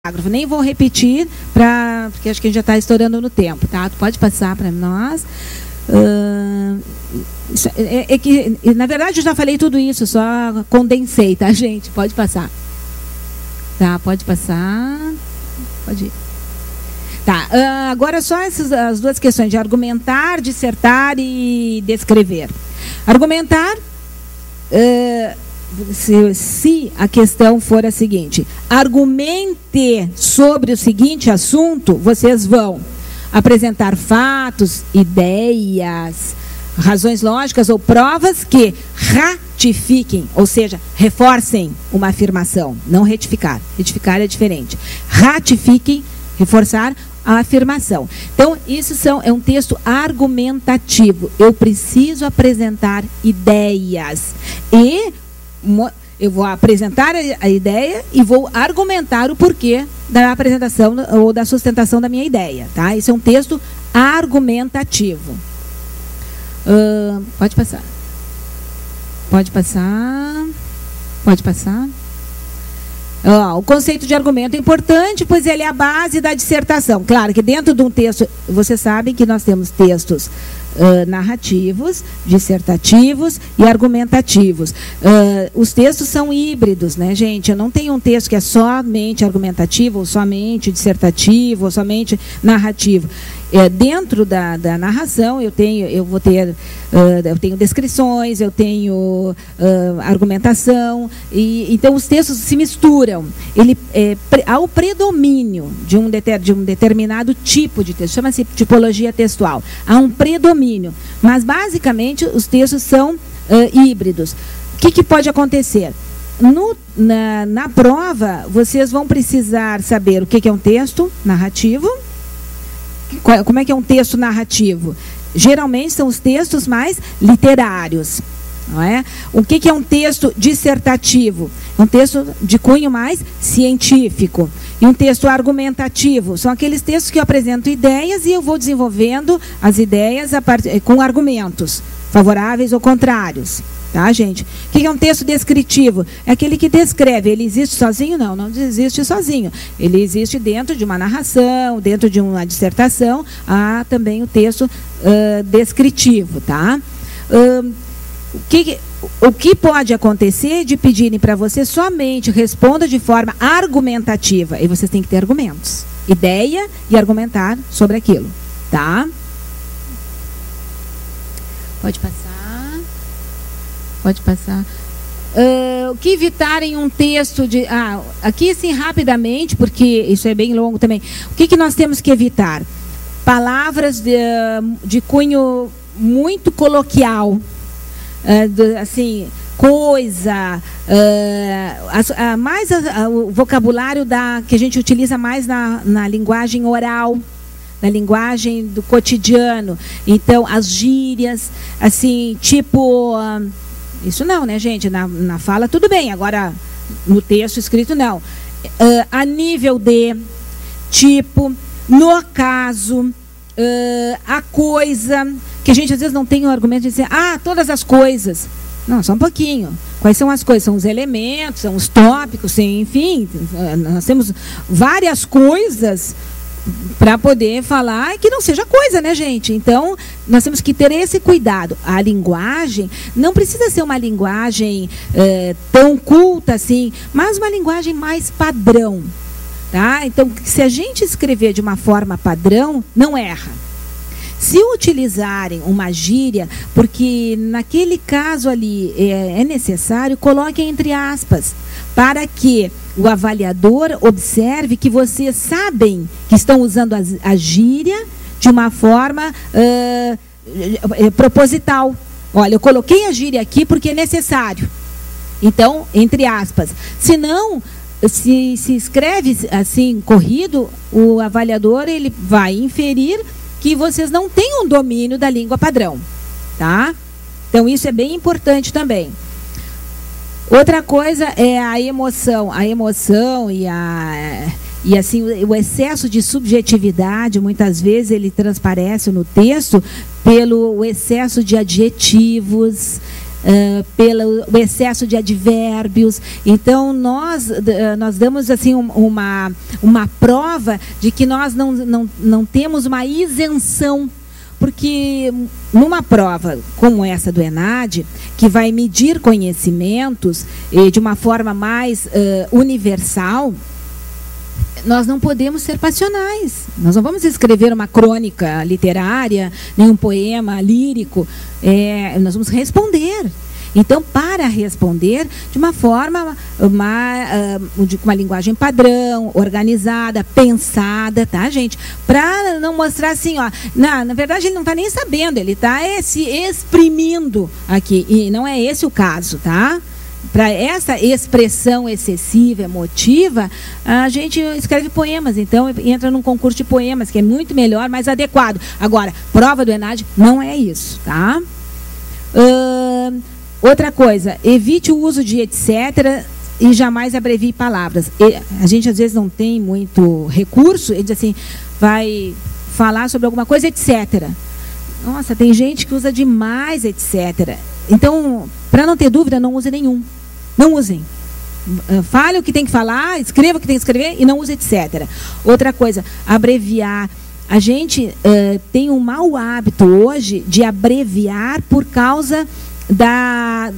parágrafo. Nem vou repetir, porque acho que a gente já está estourando no tempo, tá? Tu pode passar para nós. Que, na verdade, eu já falei tudo isso, só condensei, tá, gente? Pode passar. Tá, pode passar. Pode ir. Tá, agora só as duas questões de argumentar, dissertar e descrever. Argumentar, se a questão for a seguinte: argumente sobre o seguinte assunto, vocês vão apresentar fatos, ideias, razões lógicas ou provas que ratifiquem, ou seja, reforcem uma afirmação, não retificar. Retificar é diferente. Ratifiquem, reforçar a afirmação. Então, isso é um texto argumentativo. Eu preciso apresentar ideias. E eu vou apresentar a ideia e vou argumentar o porquê da apresentação ou da sustentação da minha ideia. Tá? Isso é um texto argumentativo. Pode passar. Pode passar. Pode passar. O conceito de argumento é importante, pois ele é a base da dissertação. Claro que dentro de um texto, vocês sabem que nós temos textos narrativos, dissertativos e argumentativos. Os textos são híbridos, né, gente? Eu não tenho um texto que é somente argumentativo, ou somente dissertativo, ou somente narrativo. Dentro da narração eu tenho descrições, eu tenho argumentação, então os textos se misturam. Há o predomínio de um determinado tipo de texto, chama-se tipologia textual. Há um predomínio, mas basicamente os textos são híbridos. O que pode acontecer? Na prova, vocês vão precisar saber o que é um texto narrativo. Como é que é um texto narrativo? Geralmente são os textos mais literários. Não é? O que é um texto dissertativo? É um texto de cunho mais científico. E um texto argumentativo são aqueles textos que eu apresento ideias e eu vou desenvolvendo as ideias com argumentos favoráveis ou contrários. Tá, gente? O que é um texto descritivo? É aquele que descreve. Ele existe sozinho? Não existe sozinho. Ele existe dentro de uma narração, dentro de uma dissertação. Há também o texto descritivo, tá? O que pode acontecer de pedirem para você somente responda de forma argumentativa. E vocês têm que ter argumentos. Ideia e argumentar sobre aquilo, tá? Pode passar. Pode passar. O que evitar em um texto de... aqui assim rapidamente, porque isso é bem longo também. O que nós temos que evitar? Palavras de cunho muito coloquial. Assim, coisa. O vocabulário que a gente utiliza mais na linguagem oral, na linguagem do cotidiano. Então, as gírias, assim, tipo... isso não, né, gente? Na fala, tudo bem. Agora, no texto escrito, não. A nível de, tipo, no caso, a coisa, que a gente às vezes não tem o argumento de dizer, todas as coisas. Não, só um pouquinho. Quais são as coisas? São os elementos, são os tópicos, enfim. Nós temos várias coisas para poder falar que não seja coisa, né, gente? Então, nós temos que ter esse cuidado. A linguagem não precisa ser uma linguagem tão culta assim, mas uma linguagem mais padrão, tá? Então, se a gente escrever de uma forma padrão, não erra. Se utilizarem uma gíria, porque naquele caso ali é necessário, coloquem entre aspas, para que o avaliador observe que vocês sabem que estão usando a gíria de uma forma proposital. Olha, eu coloquei a gíria aqui porque é necessário. Então, entre aspas. Se não, se escreve assim, corrido, o avaliador ele vai inferir que vocês não têm um domínio da língua padrão. Tá? Então, isso é bem importante também. Outra coisa é a emoção. A emoção e assim, o excesso de subjetividade, muitas vezes ele transparece no texto pelo excesso de adjetivos, pelo excesso de advérbios. Então, nós damos assim uma prova de que nós não temos uma isenção, porque numa prova como essa do ENAD, que vai medir conhecimentos de uma forma mais universal, nós não podemos ser passionais. Nós não vamos escrever uma crônica literária, nem um poema lírico. Nós vamos responder. Então, para responder de uma forma, com uma linguagem padrão, organizada, pensada, tá, gente? Para não mostrar assim, ó, na verdade ele não está nem sabendo, ele está se exprimindo aqui, e não é esse o caso, tá? Para essa expressão excessiva, emotiva, a gente escreve poemas, então entra num concurso de poemas, que é muito melhor, mais adequado. Agora, prova do ENAD não é isso, tá? Outra coisa, evite o uso de etc. e jamais abrevie palavras. A gente às vezes não tem muito recurso, ele diz assim, vai falar sobre alguma coisa, etc. Nossa, tem gente que usa demais, etc. Então, para não ter dúvida, não use nenhum. Não usem. Fale o que tem que falar, escreva o que tem que escrever e não use etc. Outra coisa, abreviar. A gente tem um mau hábito hoje de abreviar por causa da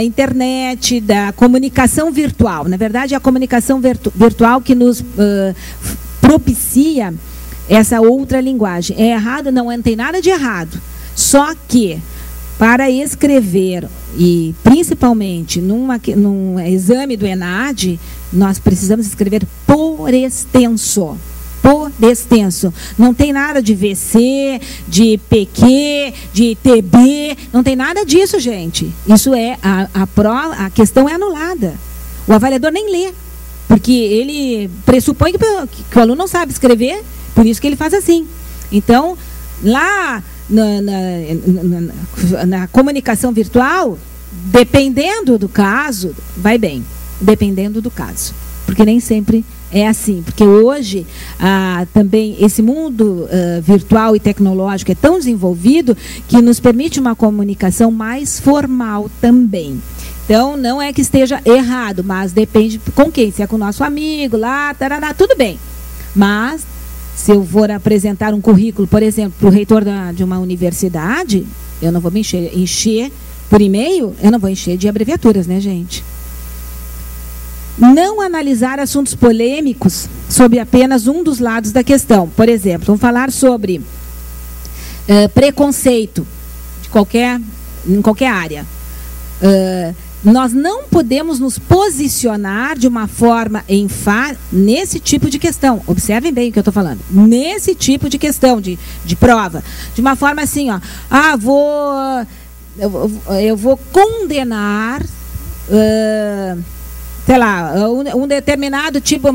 internet, da comunicação virtual. Na verdade, é a comunicação virtual que nos propicia essa outra linguagem. É errado? Não tem nada de errado. Só que, para escrever, e principalmente num exame do ENAD, nós precisamos escrever por extenso. Por extenso. Não tem nada de VC, de PQ, de TB, não tem nada disso, gente. Isso é, a questão é anulada. O avaliador nem lê, porque ele pressupõe que o aluno não sabe escrever, por isso que ele faz assim. Então, lá na comunicação virtual, dependendo do caso, vai bem, dependendo do caso. Porque nem sempre é assim, porque hoje também esse mundo virtual e tecnológico é tão desenvolvido que nos permite uma comunicação mais formal também. Então, não é que esteja errado, mas depende com quem. Se é com o nosso amigo lá, tarará, tudo bem. Mas, se eu for apresentar um currículo, por exemplo, para o reitor de uma universidade, eu não vou me encher por e-mail, eu não vou encher de abreviaturas, né, gente? Não analisar assuntos polêmicos sob apenas um dos lados da questão. Por exemplo, vamos falar sobre preconceito em qualquer área. Nós não podemos nos posicionar de uma forma nesse tipo de questão. Observem bem o que eu estou falando. Nesse tipo de questão, de prova. De uma forma assim, ó. Eu vou condenar... sei lá, uma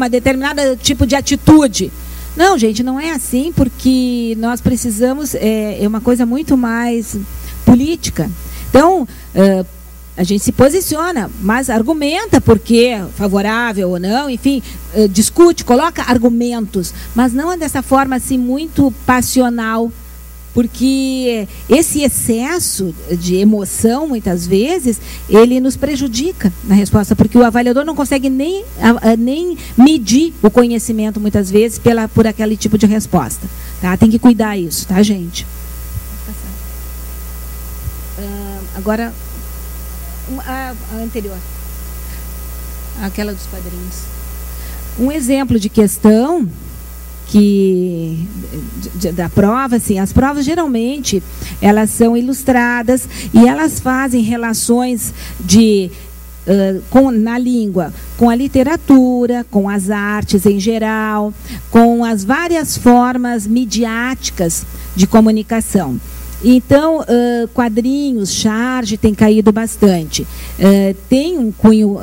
determinada tipo de atitude. Não, gente, não é assim, porque nós precisamos, é uma coisa muito mais política. Então, a gente se posiciona, mas argumenta porque favorável ou não, enfim, discute, coloca argumentos, mas não é dessa forma assim muito passional. Porque esse excesso de emoção, muitas vezes, ele nos prejudica na resposta, porque o avaliador não consegue nem medir o conhecimento, muitas vezes, por aquele tipo de resposta. Tá? Tem que cuidar isso, tá, gente? Agora, a anterior. Aquela dos quadrinhos. Um exemplo de questão... da prova, assim, as provas geralmente elas são ilustradas e elas fazem relações na língua, com a literatura, com as artes em geral, com as várias formas midiáticas de comunicação. Então, quadrinhos, charge tem caído bastante. Tem um cunho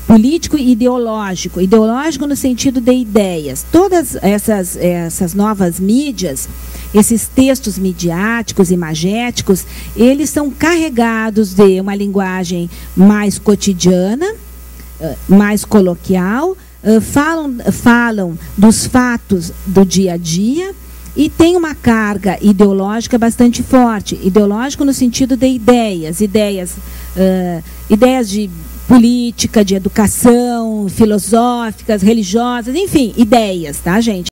político e ideológico. Ideológico no sentido de ideias. Todas essas novas mídias, esses textos midiáticos, imagéticos, eles são carregados de uma linguagem mais cotidiana, mais coloquial, falam dos fatos do dia a dia, E tem uma carga ideológica bastante forte, ideológico no sentido de ideias de política, de educação, filosóficas, religiosas, enfim, ideias, tá, gente?